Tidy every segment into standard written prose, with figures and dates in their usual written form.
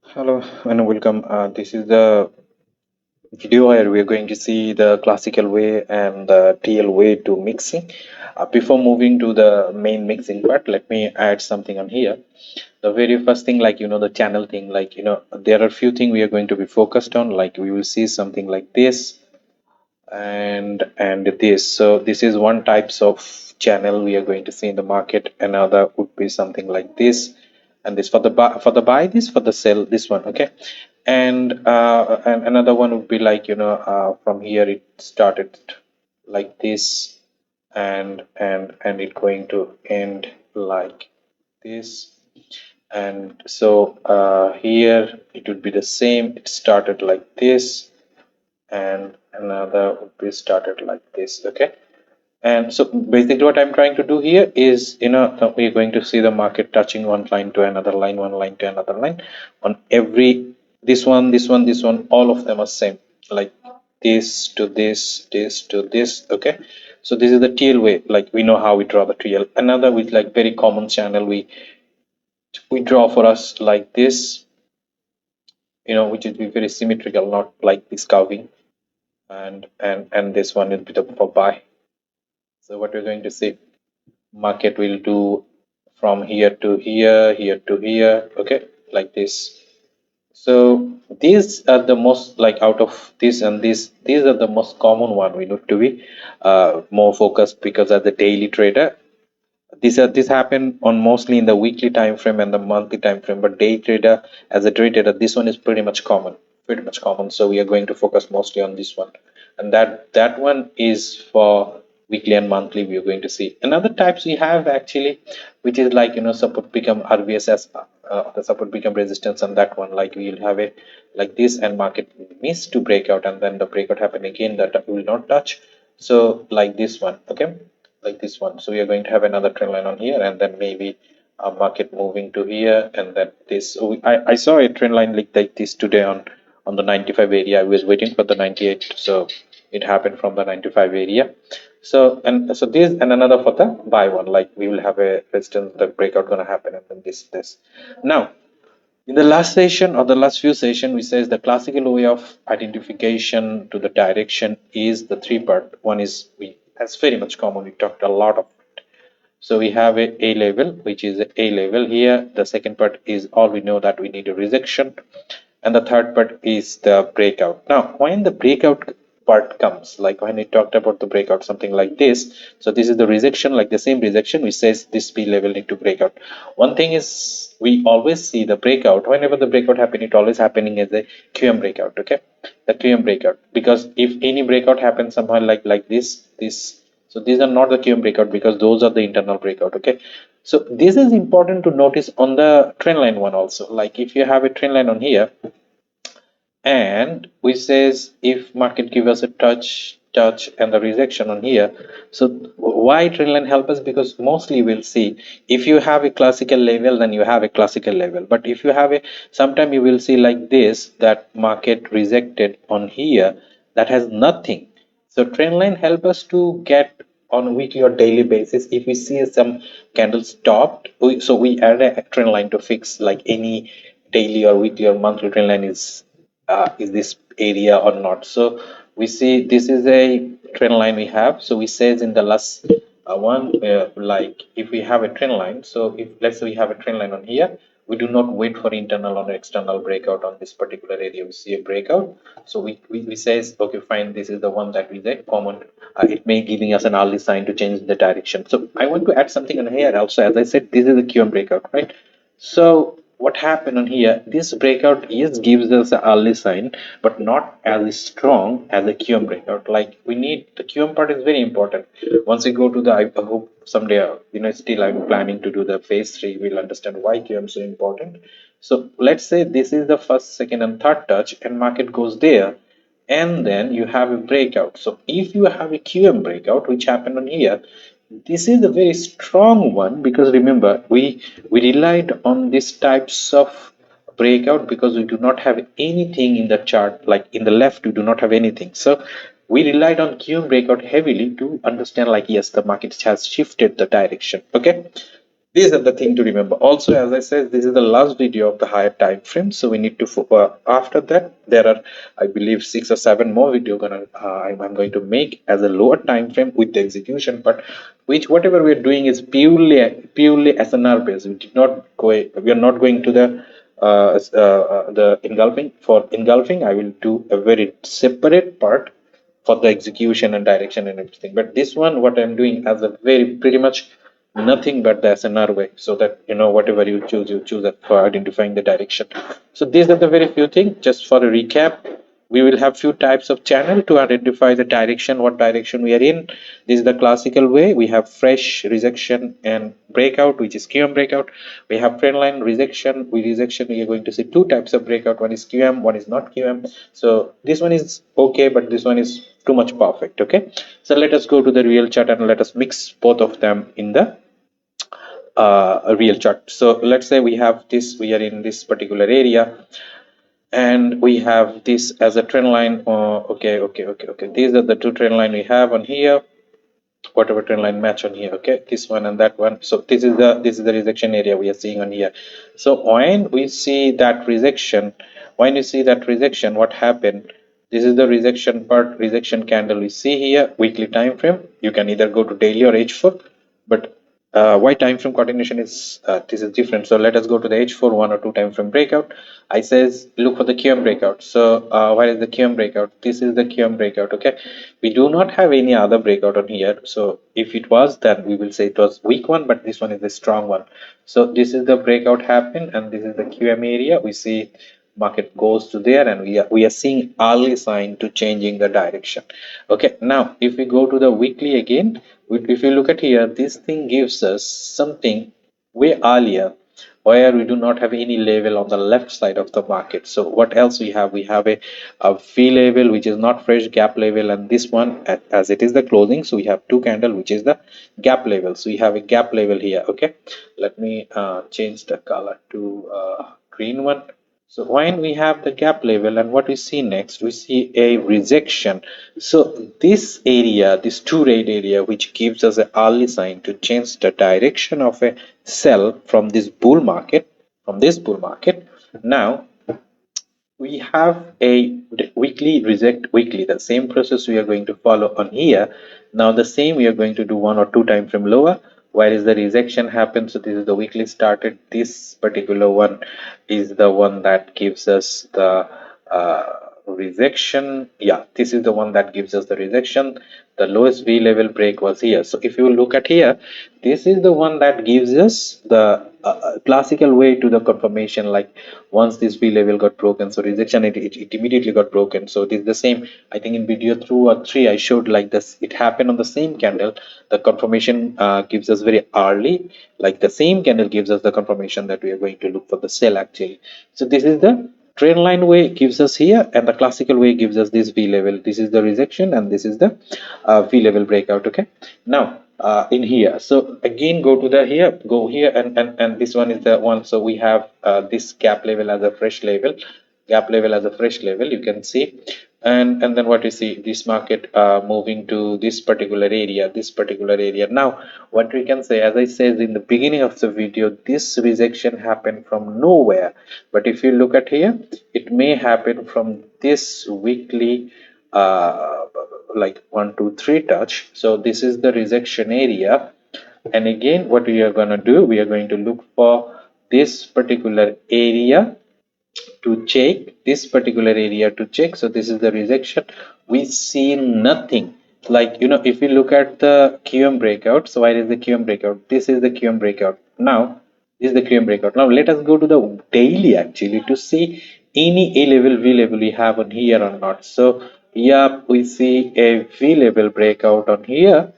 Hello and welcome. This is the video where we're going to see the classical way and the TL way to mixing. Before moving to the main mixing part, let me add something on here. The very first thing, like the channel thing, there are few things we are going to be focused on. Like we will see something like this and this. So this is one types of channel we are going to see in the market. Another would be something like this, and this for the buy, this for the sell, this one. Okay, and another one would be like from here it started like this, and it going to end like this. And so here it would be the same. It started like this, and another would be started like this. Okay, and so basically what I'm trying to do here is we're going to see the market touching one line to another line, one line to another line on every, this one, all of them are same, like this to this, this to this. Okay, so this is the TL way, like we know how we draw the TL. Another with like very common channel, we draw for us like this, which is be very symmetrical, not like this curving. And this one will be the for buy. So what we're going to see, market will do from here to here, here to here. Okay, like this. So these are the most, like out of this and this, these are the most common one we need to be more focused, because as a daily trader, this happen on mostly in the weekly time frame and the monthly time frame, but day trader, as a day trader, this one is pretty much common. So we are going to focus mostly on this one, and that one is for weekly and monthly. We are going to see another types we have actually, which is like support become RVSS, the support become resistance, and that one, like we will have a like this, and market miss to break out, and then the breakout happen again, that we will not touch. So like this one. Okay, like this one. So we are going to have another trend line on here, and then maybe a market moving to here, and then this. So I saw a trend line like this today on the 95 area. I was waiting for the 98, so it happened from the 95 area. So and so this, and another for the buy one, like we will have a resistance, the breakout gonna happen, and then this. Now in the last session, or the last few session, we says the classical way of identification to the direction is the three part. One is, we, that's very much common, we talked a lot of it. So we have a level, which is a level here. The second part is, all we know that we need a rejection, and the third part is the breakout. Now when the breakout part comes, like when we talked about the breakout, something like this, so this is the rejection, like the same rejection, we says this P level need to break out. One thing is, we always see the breakout, whenever the breakout happen, it always happening as a QM breakout. Okay, the QM breakout, because if any breakout happens somehow like this, so these are not the QM breakout, because those are the internal breakout. Okay, so this is important to notice on the trend line one also. Like if you have a trend line on here, and which says if market give us a touch and the rejection on here, so why trendline help us? Because mostly we'll see, if you have a classical level, then you have a classical level, but if you have a, sometime you will see like this, that market rejected on here, that has nothing. So trendline help us to get on a weekly or daily basis. If we see some candles stopped, so we add a trend line to fix, like any daily or weekly or monthly trend line is this area or not. So we see this is a trend line we have. So we says in the last one, like if we have a trend line, so if let's say we have a trend line on here, we do not wait for internal or external breakout on this particular area. We see a breakout, so we says, okay, fine, this is the one that is a common. It may giving us an early sign to change the direction. So I want to add something on here also. As I said, this is a QM breakout, right? So what happened on here, this breakout is gives us an early sign, but not as strong as a QM breakout. Like we need, the QM part is very important. Once we go to the, I hope someday, still I'm planning to do the phase 3, we'll understand why QM is so important. So let's say this is the first, second and third touch, and market goes there, and then you have a breakout. So if you have a QM breakout, which happened on here, this is a very strong one, because remember, we relied on these types of breakout because we do not have anything in the chart. Like in the left, we do not have anything, so we relied on QM breakout heavily to understand, like, yes, the market has shifted the direction. Okay, These are the thing to remember. Also, as I said, this is the last video of the higher time frame, so we need to after that there are, I believe, 6 or 7 more video gonna I'm going to make as a lower time frame with the execution, but which whatever we're doing is purely SNR based. We did not go, we are not going to the engulfing. For engulfing, I will do a very separate part for the execution and direction and everything. But this one, what I'm doing as a very pretty much nothing but the SNR way, so that whatever you choose it for identifying the direction. So these are the very few things. Just for a recap, we will have few types of channel to identify the direction, what direction we are in. This is the classical way. We have fresh, rejection, and breakout, which is QM breakout. We have trend line, rejection. With rejection, we are going to see two types of breakout. One is QM, one is not QM. So this one is okay, but this one is too much perfect. Okay, so let us go to the real chart and let us mix both of them in the a real chart. So let's say we have this, we are in this particular area, and we have this as a trend line. Okay, these are the two trend line we have on here, whatever trend line match on here. Okay, this one and that one. So this is the rejection area we are seeing on here. So when we see that rejection, what happened? This is the rejection part, rejection candle we see here, weekly time frame. You can either go to daily or H4, but why time frame coordination is this is different. So let us go to the H4 1 or 2 time frame breakout. I says look for the QM breakout. So where is the QM breakout? This is the QM breakout. Okay, we do not have any other breakout on here. So if it was, then we will say it was weak one, but this one is the strong one. So this is the breakout happen, and this is the QM area. We see market goes to there, and we are seeing early sign to changing the direction. Okay, now if we go to the weekly again, if you look at here, this thing gives us something way earlier, where we do not have any level on the left side of the market. So what else we have? We have a V level, which is not fresh, gap level, and this one as it is the closing. So we have two candle, which is the gap level. So we have a gap level here. Okay, let me change the color to green one. So when we have the gap level, and what we see next, we see a rejection. So this area, this two red area, which gives us an early sign to change the direction of a sell from this bull market, Now we have a weekly reject weekly, the same process we are going to follow on here. Now the same we are going to do 1 or 2 time frame lower, where is the rejection happens. So this is the weekly started. This particular one is the one that gives us the rejection. Yeah, this is the one that gives us the rejection. The lowest V level break was here. So if you look at here, this is the one that gives us the classical way to the confirmation. Like once this V level got broken, so rejection, it immediately got broken. So this is the same. I think in video 2 or 3 I showed like this, it happened on the same candle. The confirmation gives us very early, like the same candle gives us the confirmation that we are going to look for the sell actually. So this is the trend line way gives us here, and the classical way gives us this V level. This is the rejection, and this is the V level breakout. Okay, now in here, so again go to the here, go here, and this one is the one. So we have this gap level as a fresh level, you can see. And then what you see, this market moving to this particular area. Now what we can say, as I said in the beginning of the video, this rejection happened from nowhere. But if you look at here, it may happen from this weekly like 1 2 3 touch. So this is the rejection area, and again what we are going to do, we are going to look for this particular area to check, so this is the rejection. We see nothing. Like if you look at the QM breakout, so where is the QM breakout? This is the QM breakout. Now this is the QM breakout. Now let us go to the daily actually to see any A level, V level we have on here or not. So yeah, we see a V level breakout on here.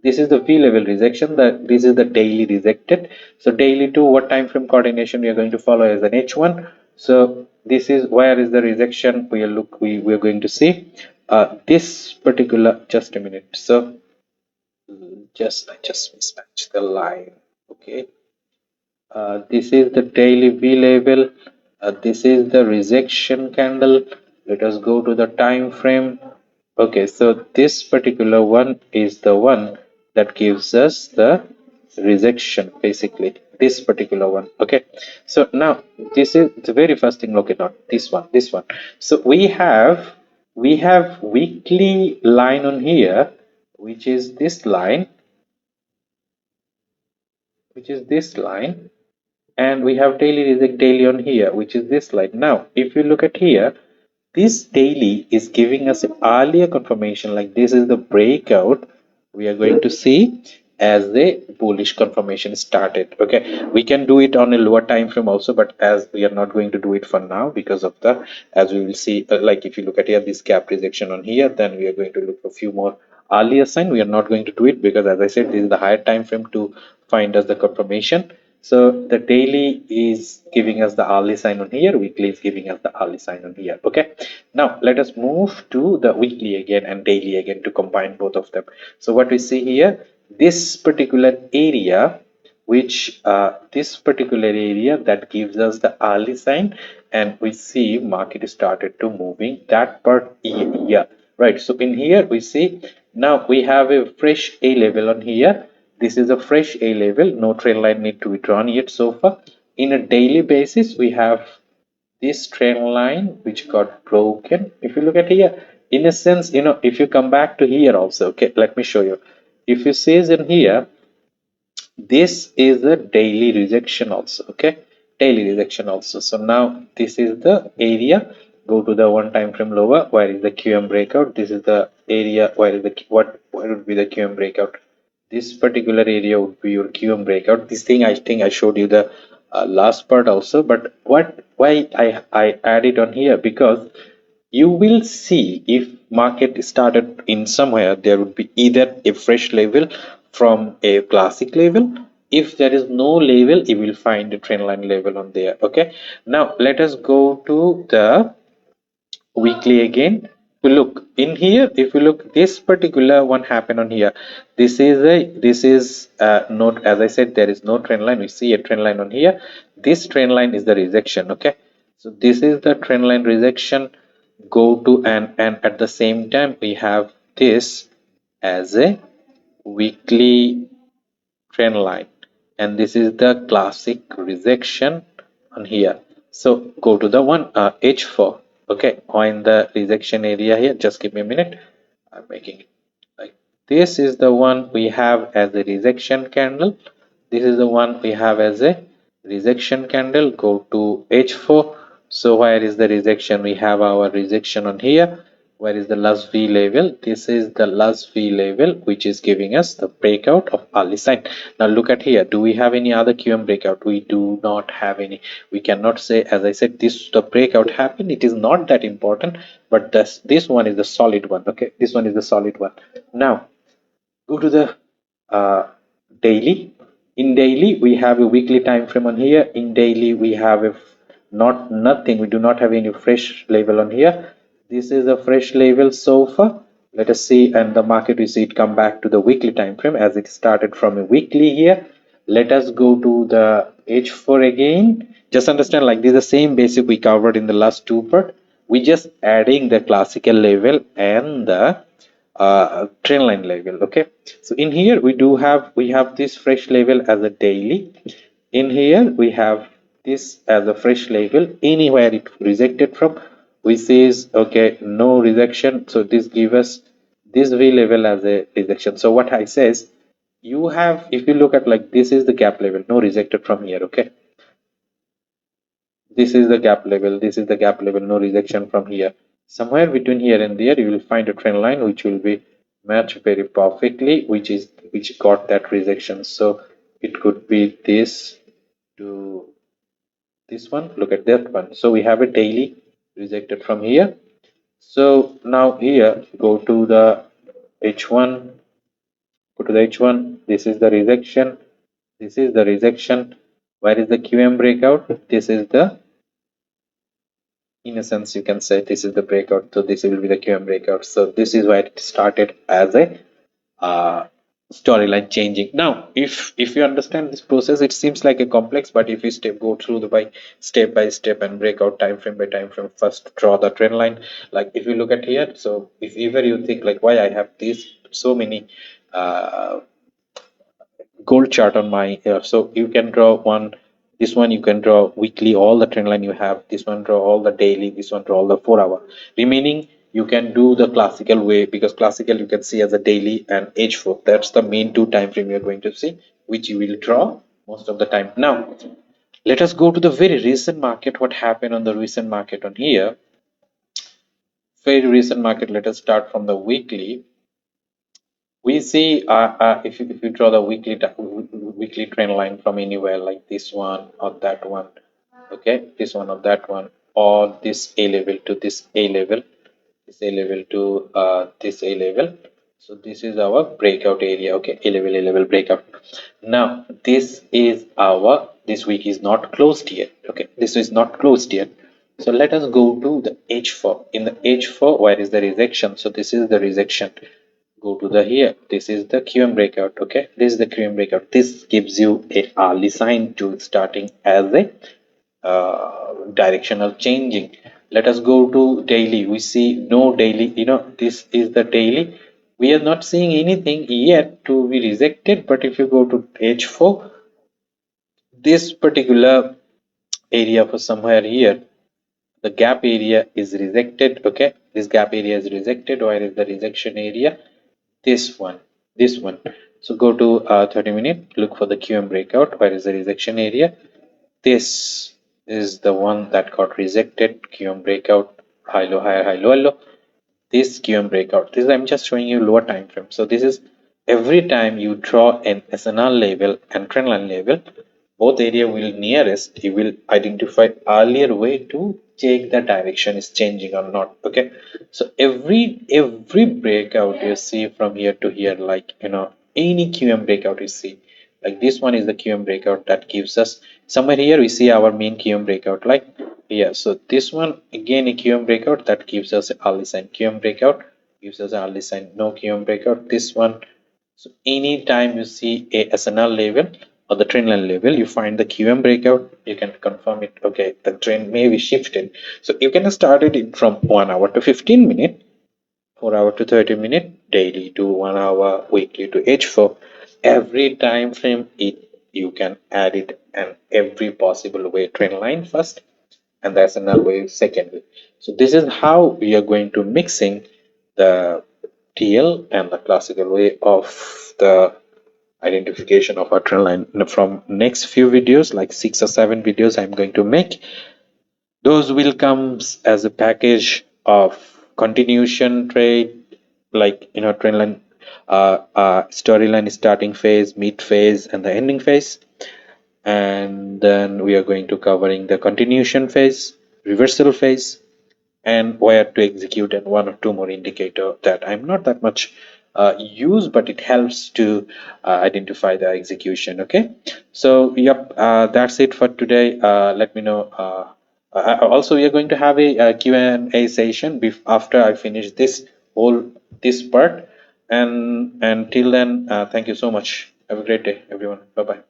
This is the V level rejection. This is the daily rejected. So daily to what time frame coordination we are going to follow as an H1. So this is where is the rejection we are going to see this particular, just a minute. So I just mismatched the line. Okay, this is the daily V level. This is the rejection candle. Let us go to the time frame. Okay, so this particular one is the one that gives us the rejection, basically this particular one. Okay, so now this is the very first thing. Okay, not this one, this one. So we have weekly line on here, which is this line, and we have daily reject daily on here, which is this line. Now if you look at here, this daily is giving us an earlier confirmation, like this is the breakout we are going to see as the bullish confirmation started. Okay, we can do it on a lower time frame also, but as we are not going to do it for now because of the, as we will see, like if you look at here this gap rejection on here, then we are going to look for a few more earlier sign. We are not going to do it because, as I said, this is the higher time frame to find us the confirmation. So the daily is giving us the early sign on here, weekly is giving us the early sign on here. Okay, now let us move to the weekly again and daily again to combine both of them. So what we see here, this particular area, which this particular area that gives us the early sign, and we see market started to moving that part here, right? So in here we see now we have a fresh A level on here. This is a fresh A level, no trend line need to be drawn yet so far. In a daily basis we have this trend line which got broken. If you look at here, in a sense, if you come back to here also, okay, let me show you. If you see in here, this is the daily rejection also. Okay, daily rejection also. So now this is the area. Go to the one time frame lower, where is the QM breakout. This is the area where is the what would be the QM breakout. This particular area would be your QM breakout. This thing I think I showed you the last part also, but why I add it on here, because you will see if market started in somewhere, there would be either a fresh level from a classic level. If there is no level, you will find a trend line level on there. Okay, now let us go to the weekly again to look in here. If you look, this particular one happened on here. This is not, as I said, there is no trend line. We see a trend line on here. This trend line is the rejection. Okay, so this is the trend line rejection. Go to, and at the same time we have this as a weekly trend line, and this is the classic rejection on here. So go to the one H4. Okay, on the rejection area here, just give me a minute, I'm making it like this. Is the one we have as a rejection candle. This is the one we have as a rejection candle. Go to H4. So where is the rejection? We have our rejection on here. Where is the last V level? This is the last V level, which is giving us the breakout of early sign. Now look at here. Do we have any other QM breakout? We do not have any. We cannot say, as I said, this the breakout happened. It is not that important, but this one is the solid one. Okay, this one is the solid one. Now go to the uh, daily. In daily we have a weekly time frame on here. In daily we have a nothing. We do not have any fresh level on here. This is a fresh level so far. Let us see, and the market, we see it come back to the weekly time frame as it started from a weekly here. Let us go to the H4 again. Just understand, like this is the same basic we covered in the last two part. We just adding the classical level and the trend line level. Okay, so in here we have this fresh level as a daily. In here we have this as a fresh level. Anywhere it rejected from, we says okay, no rejection, so this give us this V level as a rejection. So what I says, you have, if you look at, like this is the gap level, no rejected from here. Okay, this is the gap level, this is the gap level, no rejection from here. Somewhere between here and there you will find a trend line which will be matched very perfectly, which got that rejection. So it could be this to this one. Look at that one. So we have a daily rejected from here. So now here go to the H1. Go to the H1. This is the rejection. This is the rejection. Where is the QM breakout? This is the, in a sense you can say, this is the breakout. So this will be the QM breakout. So this is why it started as a uh, storyline changing. Now if you understand this process, it seems like a complex, but if you go through the by step and break out time frame by time frame, first draw the trend line. Like if you look at here, so if ever you think like why I have these so many uh, gold chart on my so you can draw one, this one you can draw weekly all the trend line you have, this one draw all the daily, this one draw all the 4 hour. Remaining you can do the classical way, because classical you can see as a daily and h4. That's the main two time frame you're going to see, which you will draw most of the time. Now let us go to the very recent market. What happened on the recent market on here? Very recent market, let us start from the weekly. We see if you draw the weekly trend line from anywhere like this one or that one, okay, this one or that one, or this a level to this a level, this a level to this a level. So this is our breakout area, okay, a level breakout. Now this is our, this week is not closed yet, okay, this is not closed yet. So let us go to the h4. In the h4, where is the rejection? So this is the rejection. Go to the here, this is the qm breakout, okay, this is the qm breakout. This gives you a early sign to starting as a directional changing. Let us go to daily. We see no daily, this is the daily. We are not seeing anything yet to be rejected, but if you go to h4, this particular area for somewhere here, the gap area is rejected, okay, this gap area is rejected. Where is the rejection area? This one. So go to 30-minute, look for the qm breakout. Where is the rejection area? This is the one that got rejected. qm breakout, high low, higher, high low, low. This qm breakout, this I'm just showing you lower time frame. So this is every time you draw an snr level and trendline level, both area will nearest, you will identify earlier way to check the direction is changing or not, okay. So every breakout you see from here to here, like any qm breakout you see, like this one is the qm breakout that gives us somewhere here. We see our main qm breakout, like yeah, so this one again a qm breakout that gives us an early sign. qm breakout gives us an early sign. No qm breakout, this one. So anytime you see a snr level or the trend line level, you find the qm breakout, you can confirm it, okay, the trend may be shifted. So you can start it from 1 hour to 15-minute, 4 hour to 30-minute, daily to 1 hour, weekly to h4. Every time frame it you can add it, and every possible way, trend line first and that's another way second way. So this is how we are going to mixing the TL and the classical way of the identification of our trend line. From next few videos, like 6 or 7 videos I'm going to make, those will come as a package of continuation trade, like trend line, storyline starting phase, mid phase, and the ending phase. And then we are going to covering the continuation phase, reversal phase, and where to execute, and one or two more indicator that I'm not that much use, but it helps to identify the execution, okay. So yep, that's it for today. Let me know, also we are going to have a Q&A session after I finish this part, and till then, thank you so much. Have a great day everyone. Bye bye.